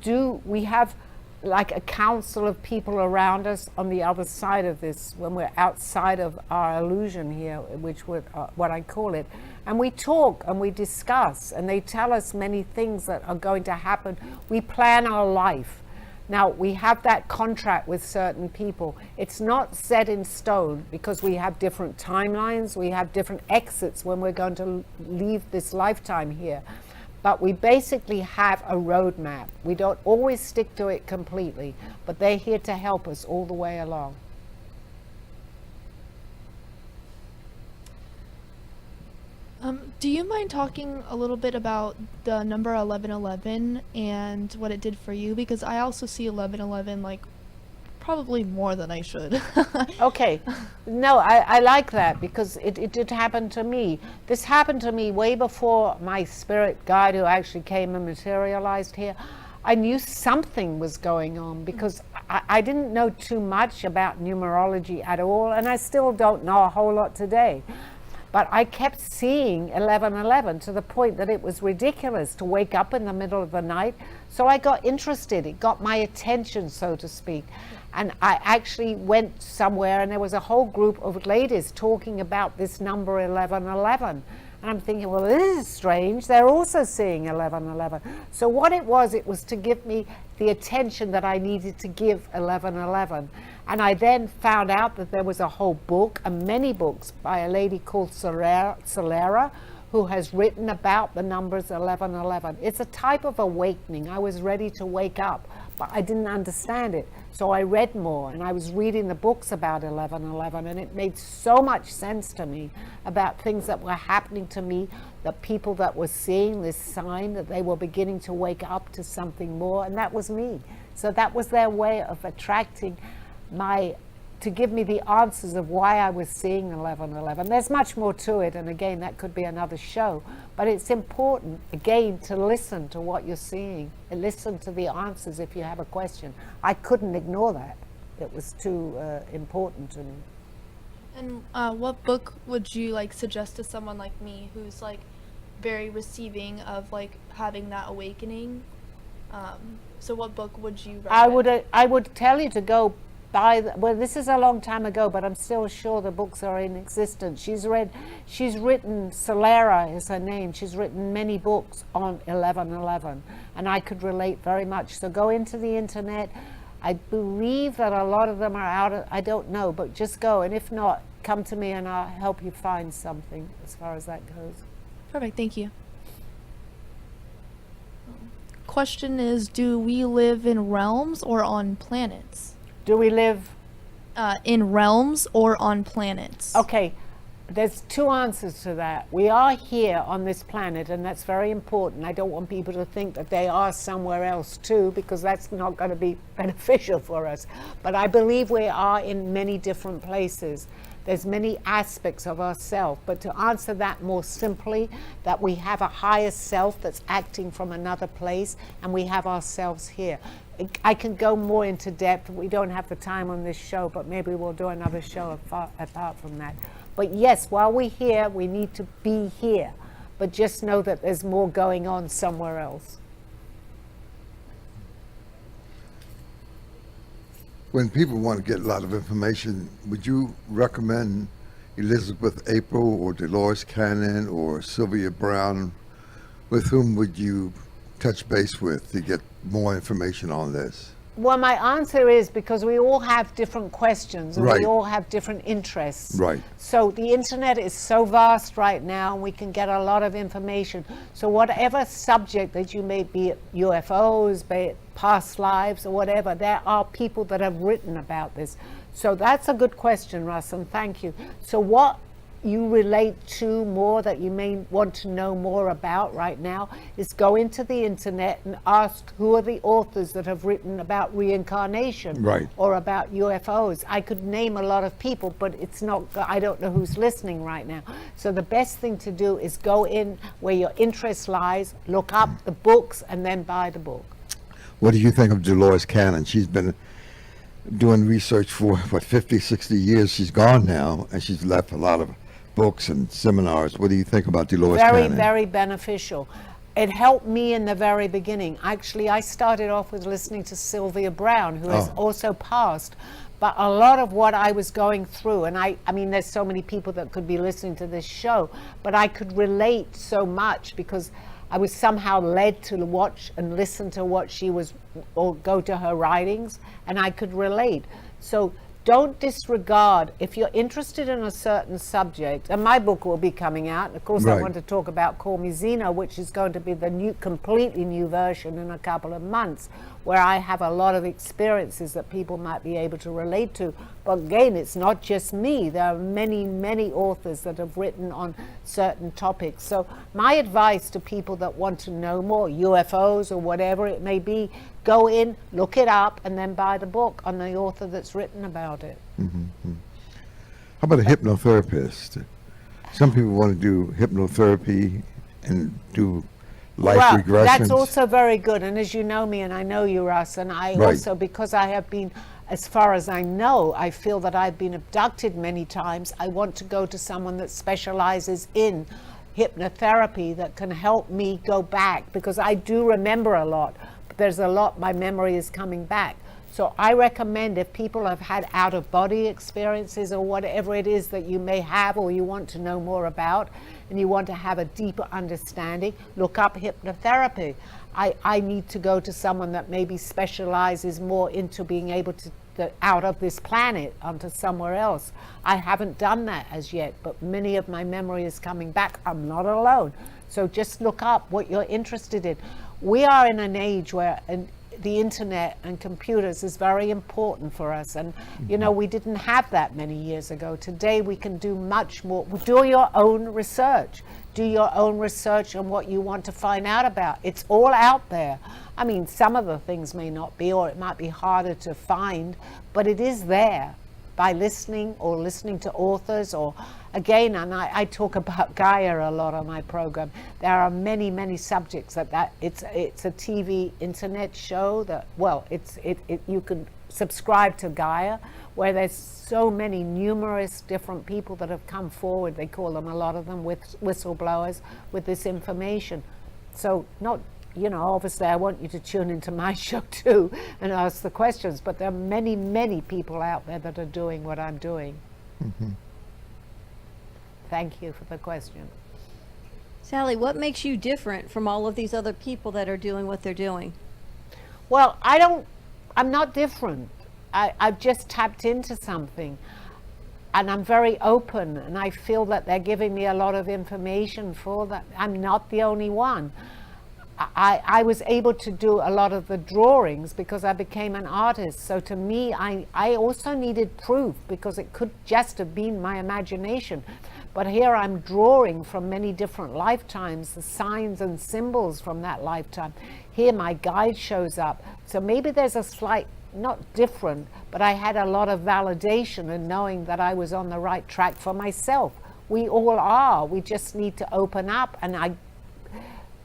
Speaker 1: have like a council of people around us on the other side of this when we're outside of our illusion here, which would what I call it. And we talk and we discuss, and they tell us many things that are going to happen. We plan our life. Now, we have that contract with certain people. It's not set in stone because we have different timelines. We have different exits when we're going to leave this lifetime here. But we basically have a roadmap. We don't always stick to it completely, but they're here to help us all the way along.
Speaker 5: Do you mind talking a little bit about the number 1111 and what it did for you? Because I also see 1111 like probably more than I should.
Speaker 1: Okay. No, I like that because it did happen to me. This happened to me way before my spirit guide who actually came and materialized here. I knew something was going on because I didn't know too much about numerology at all, and I still don't know a whole lot today. But I kept seeing 1111 to the point that it was ridiculous to wake up in the middle of the night. So I got interested. It got my attention, so to speak. And I actually went somewhere, and there was a whole group of ladies talking about this number 1111. And I'm thinking, well, this is strange. They're also seeing 1111. So what it was to give me the attention that I needed to give 1111. And I then found out that there was a whole book, and many books, by a lady called Solera, who has written about the numbers 1111. It's a type of awakening. I was ready to wake up, but I didn't understand it. So I read more, and I was reading the books about 1111, and it made so much sense to me about things that were happening to me, the people that were seeing this sign, that they were beginning to wake up to something more, and that was me. So that was their way of attracting to give me the answers of why I was seeing 1111. There's much more to it, and again, that could be another show, but it's important, again, to listen to what you're seeing and listen to the answers if you have a question. I couldn't ignore that. It was too important to me.
Speaker 5: And what book would you like suggest to someone like me who's like very receiving of like having that awakening? So what book would you recommend?
Speaker 1: I would tell you to go well, this is a long time ago, but I'm still sure the books are in existence. She's written, Solera is her name, she's written many books on 1111, and I could relate very much. So go into the internet. I believe that a lot of them are out, I don't know, but just go, and if not, come to me and I'll help you find something as far as that goes.
Speaker 5: Perfect, thank you. Question is, do we live in realms or on planets?
Speaker 1: Do we live
Speaker 5: in realms or on planets?
Speaker 1: Okay, there's two answers to that. We are here on this planet, and that's very important. I don't want people to think that they are somewhere else too, because that's not going to be beneficial for us. But I believe we are in many different places. There's many aspects of ourself, but to answer that more simply, that we have a higher self that's acting from another place, and we have ourselves here. I can go more into depth. We don't have the time on this show, but maybe we'll do another show apart from that. But yes, while we're here, we need to be here, but just know that there's more going on somewhere else.
Speaker 7: When people want to get a lot of information, would you recommend Elizabeth April or Dolores Cannon or Sylvia Brown? With whom would you touch base with to get more information on this?
Speaker 1: Well, my answer is because we all have different questions, and
Speaker 7: Right.
Speaker 1: we all have different interests.
Speaker 7: Right.
Speaker 1: So the internet is so vast right now, and we can get a lot of information. So whatever subject that you may be, UFOs, be it past lives or whatever, there are people that have written about this. So that's a good question, Russ, and thank you. So what you relate to more, that you may want to know more about right now, is go into the internet and ask who are the authors that have written about reincarnation,
Speaker 7: Right.
Speaker 1: or about UFOs. I could name a lot of people, but it's not, I don't know who's listening right now. So the best thing to do is go in where your interest lies, look up the books, and then buy the book.
Speaker 7: What do you think of Dolores Cannon? She's been doing research for, 50, 60 years. She's gone now, and she's left a lot of books and seminars. What do you think about Dolores
Speaker 1: Very,
Speaker 7: Cannon?
Speaker 1: very beneficial. It helped me in the very beginning. Actually, I started off with listening to Sylvia Brown, who has also passed. But a lot of what I was going through, and I mean, there's so many people that could be listening to this show, but I could relate so much because I was somehow led to watch and listen to what she was, or go to her writings, and I could relate. So don't disregard, if you're interested in a certain subject, and my book will be coming out, and of course I
Speaker 7: Right.
Speaker 1: want to talk about Call Me Zena, which is going to be the new, completely new version in a couple of months, where I have a lot of experiences that people might be able to relate to. But again, it's not just me. There are many, many authors that have written on certain topics. So my advice to people that want to know more, UFOs or whatever it may be, go in, look it up, and then buy the book on the author that's written about it.
Speaker 7: How about a hypnotherapist? Some people want to do hypnotherapy and do life
Speaker 1: well,
Speaker 7: regressions.
Speaker 1: that's also very good. And as you know me, and I know you, Russ, and I
Speaker 7: Right.
Speaker 1: also, because I have been, as far as I know, I feel that I've been abducted many times. I want to go to someone that specializes in hypnotherapy that can help me go back, because I do remember a lot, but there's a lot my memory is coming back. So I recommend, if people have had out-of-body experiences or whatever it is that you may have or you want to know more about and you want to have a deeper understanding, look up hypnotherapy. I need to go to someone that maybe specializes more into being able to out of this planet onto somewhere else. I haven't done that as yet, but many of my memory is coming back. I'm not alone. So just look up what you're interested in. We are in an age where the internet and computers is very important for us, and you know, we didn't have that many years ago. Today we can do much more. Do your own research. Do your own research on what you want to find out about. It's all out there. I mean, some of the things may not be, or it might be harder to find, but it is there by listening or listening to authors, or again, and I talk about Gaia a lot on my program. There are many, many subjects that it's a TV internet show that, well, you can subscribe to Gaia, where there's so many numerous different people that have come forward. They call them, a lot of them, with whistleblowers with this information. So not, you know, obviously I want you to tune into my show too and ask the questions, but there are many, many people out there that are doing what I'm doing.
Speaker 7: Mm-hmm.
Speaker 1: Thank you for the question.
Speaker 4: Sally, what makes you different from all of these other people that are doing what they're doing?
Speaker 1: Well, I'm not different. I've just tapped into something, and I'm very open, and I feel that they're giving me a lot of information for that. I'm not the only one. I was able to do a lot of the drawings because I became an artist. So to me, I also needed proof, because it could just have been my imagination. But here I'm drawing from many different lifetimes, the signs and symbols from that lifetime. Here my guide shows up. So maybe there's a slight, not different, but I had a lot of validation in knowing that I was on the right track for myself. We all are. We just need to open up, and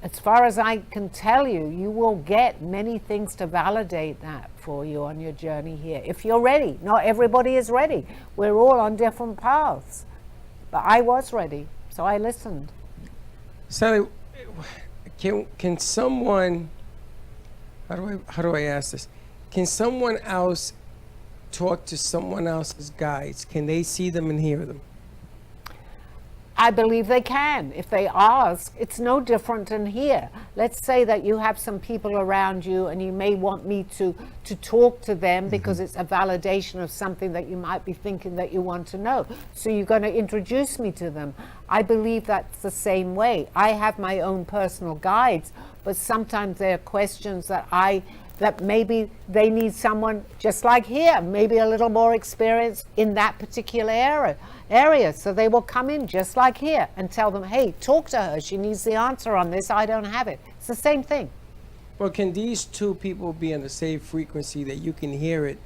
Speaker 1: as far as I can tell you, you will get many things to validate that for you on your journey here, if you're ready. Not everybody is ready. We're all on different paths. But I was ready, so I listened.
Speaker 8: Sally, can someone, how do I ask this? Can someone else talk to someone else's guides? Can they see them and hear them?
Speaker 1: I believe they can. If they ask, it's no different than here. Let's say that you have some people around you and you may want me to talk to them because it's a validation of something that you might be thinking that you want to know. So you're going to introduce me to them. I believe that's the same way. I have my own personal guides, but sometimes there are questions that maybe they need someone just like here, maybe a little more experience in that particular area. So they will come in just like here and tell them, hey, talk to her. She needs the answer on this. I don't have it. It's the same thing.
Speaker 8: Well, can these two people be on the same frequency that you can hear it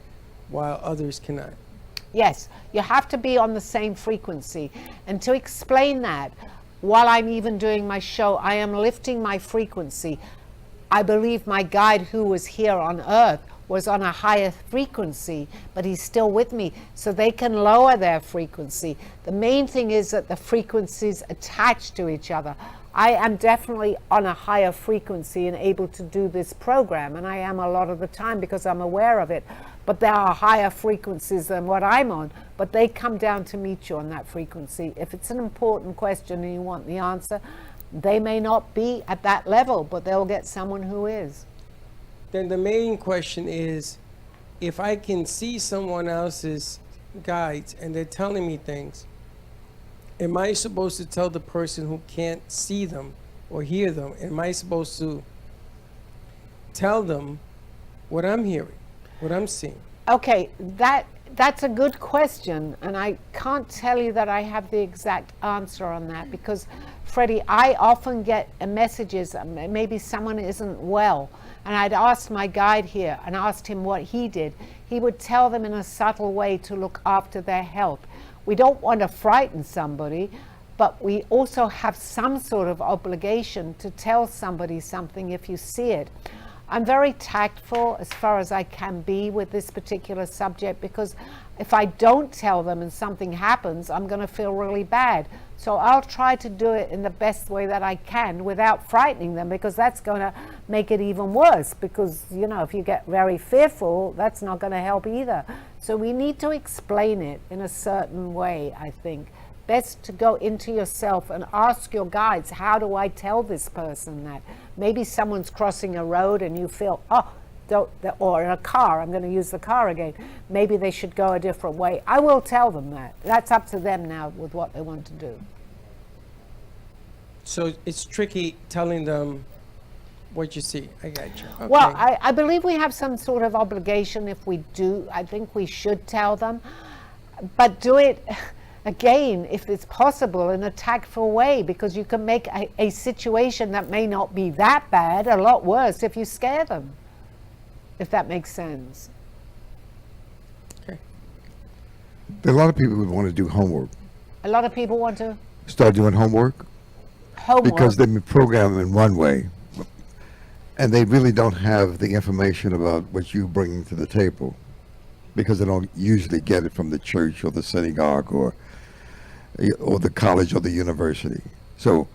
Speaker 8: while others cannot?
Speaker 1: Yes, you have to be on the same frequency. And to explain that, while I'm even doing my show, I am lifting my frequency. I believe my guide who was here on Earth was on a higher frequency, but he's still with me, so they can lower their frequency. The main thing is that the frequencies attach to each other. I am definitely on a higher frequency and able to do this program, and I am a lot of the time because I'm aware of it, but there are higher frequencies than what I'm on, but they come down to meet you on that frequency. If it's an important question and you want the answer, they may not be at that level, but they'll get someone who is.
Speaker 8: Then the main question is, if I can see someone else's guides and they're telling me things, am I supposed to tell the person who can't see them or hear them, am I supposed to tell them what I'm hearing, what I'm seeing?
Speaker 1: Okay, that's a good question, and I can't tell you that I have the exact answer on that, because Freddie, I often get messages, maybe someone isn't well, and I'd asked my guide here and asked him what he did. He would tell them in a subtle way to look after their health. We don't want to frighten somebody, but we also have some sort of obligation to tell somebody something if you see it. I'm very tactful as far as I can be with this particular subject, because if I don't tell them and something happens, I'm going to feel really bad. So I'll try to do it in the best way that I can without frightening them, because that's going to make it even worse, because, you know, if you get very fearful, that's not going to help either. So we need to explain it in a certain way, I think. Best to go into yourself and ask your guides, how do I tell this person that? Maybe someone's crossing a road and you feel, oh, or in a car, I'm going to use the car again, maybe they should go a different way. I will tell them that. That's up to them now with what they want to do.
Speaker 8: So it's tricky telling them what you see. I got you. Okay.
Speaker 1: Well, I believe we have some sort of obligation if we do. I think we should tell them, but do it again, if it's possible, in a tactful way, because you can make a situation that may not be that bad a lot worse if you scare them, if that makes sense.
Speaker 8: Okay.
Speaker 7: There are a lot of people who want to do homework.
Speaker 1: A lot of people want to
Speaker 7: Start doing homework because they've been programmed in one way, and they really don't have the information about what you're bringing to the table, because they don't usually get it from the church or the synagogue or the college or the university. So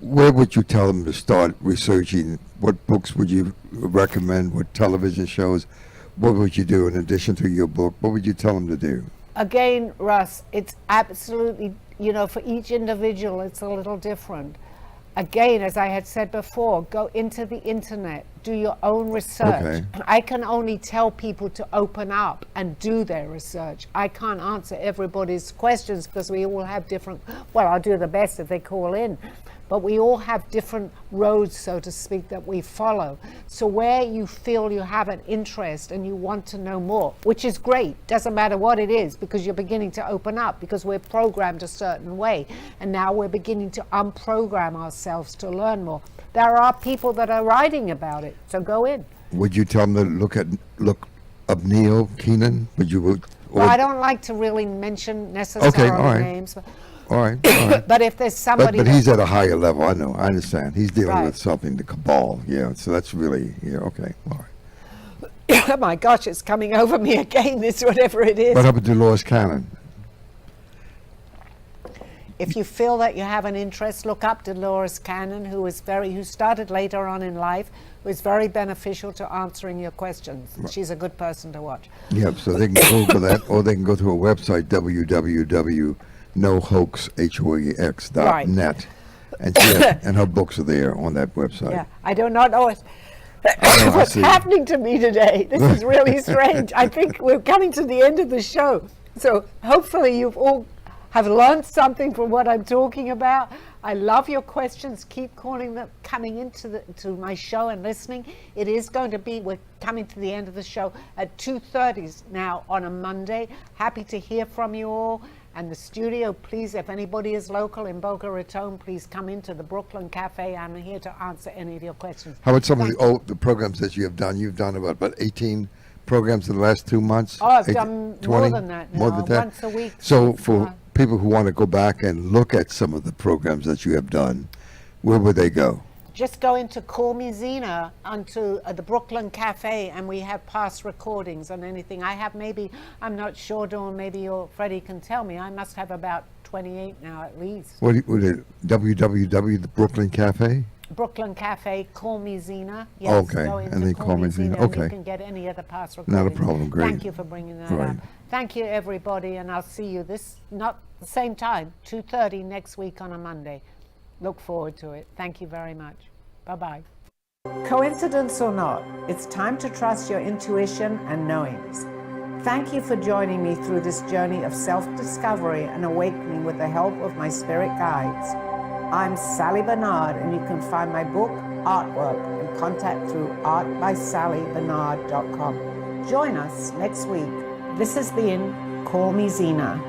Speaker 7: where would you tell them to start researching? What books would you recommend? What television shows? What would you do in addition to your book? What would you tell them to do?
Speaker 1: Again, Russ, it's absolutely, you know, for each individual, it's a little different. Again, as I had said before, go into the internet, do your own research.
Speaker 7: Okay.
Speaker 1: I can only tell people to open up and do their research. I can't answer everybody's questions because we all have different, well, I'll do the best if they call in, but we all have different roads, so to speak, that we follow. So where you feel you have an interest and you want to know more, which is great, doesn't matter what it is, because you're beginning to open up, because we're programmed a certain way, and now we're beginning to unprogram ourselves to learn more. There are people that are writing about it, so go in.
Speaker 7: Would you tell them to look up Neil Keenan?
Speaker 1: Well, I don't like to really mention necessarily
Speaker 7: all right.
Speaker 1: names, but,
Speaker 7: All right.
Speaker 1: but if there's somebody
Speaker 7: But he's at a higher level. I know. I understand. He's dealing
Speaker 1: Right.
Speaker 7: with something, the cabal. Yeah. So that's really, yeah. Okay. All right.
Speaker 1: oh my gosh, it's coming over me again, this whatever it is.
Speaker 7: What happened to Dolores Cannon?
Speaker 1: If you feel that you have an interest, look up Dolores Cannon, who started later on in life, who is very beneficial to answering your questions. She's a good person to watch.
Speaker 7: Yep. So they can go to that, or they can go to a website, www.nohoax.net, and her books are there on that website.
Speaker 1: Yeah, I do not know
Speaker 7: I
Speaker 1: what's
Speaker 7: see.
Speaker 1: happening to me today. This is really strange. I think we're coming to the end of the show. So hopefully you've all have learned something from what I'm talking about. I love your questions. Keep coming into to my show and listening. It is going to be, we're coming to the end of the show at 2:30 now on a Monday. Happy to hear from you all. And the studio, please, if anybody is local in Boca Raton, please come into the Brooklyn Cafe. I'm here to answer any of your questions.
Speaker 7: How about some of the programs that you have done? You've done about 18 programs in the last 2 months?
Speaker 1: Oh, I've done more than that now,
Speaker 7: More than that?
Speaker 1: once a week.
Speaker 7: So for people who want to go back and look at some of the programs that you have done, where would they go?
Speaker 1: Just go into Call Me Zena onto the Brooklyn Cafe, and we have past recordings on anything. I have I'm not sure, Dawn, maybe Freddie can tell me. I must have about 28 now at least.
Speaker 7: What is it? www. The Brooklyn Cafe?
Speaker 1: Brooklyn Cafe, Call Me Zena. Yes,
Speaker 7: Okay,
Speaker 1: go into
Speaker 7: and then Call Me Zena.
Speaker 1: and
Speaker 7: Okay.
Speaker 1: you can get any of the past recordings.
Speaker 7: Not a problem. Great.
Speaker 1: Thank you for bringing that
Speaker 7: Right.
Speaker 1: up. Thank you, everybody, and I'll see you not the same time, 2:30 next week on a Monday. Look forward to it. Thank you very much. Bye-bye. Coincidence or not, it's time to trust your intuition and knowings. Thank you for joining me through this journey of self-discovery and awakening with the help of my spirit guides. I'm Sally Barnard, and you can find my book, artwork, and contact through artbysallybernard.com. Join us next week. This has been Call Me Zena.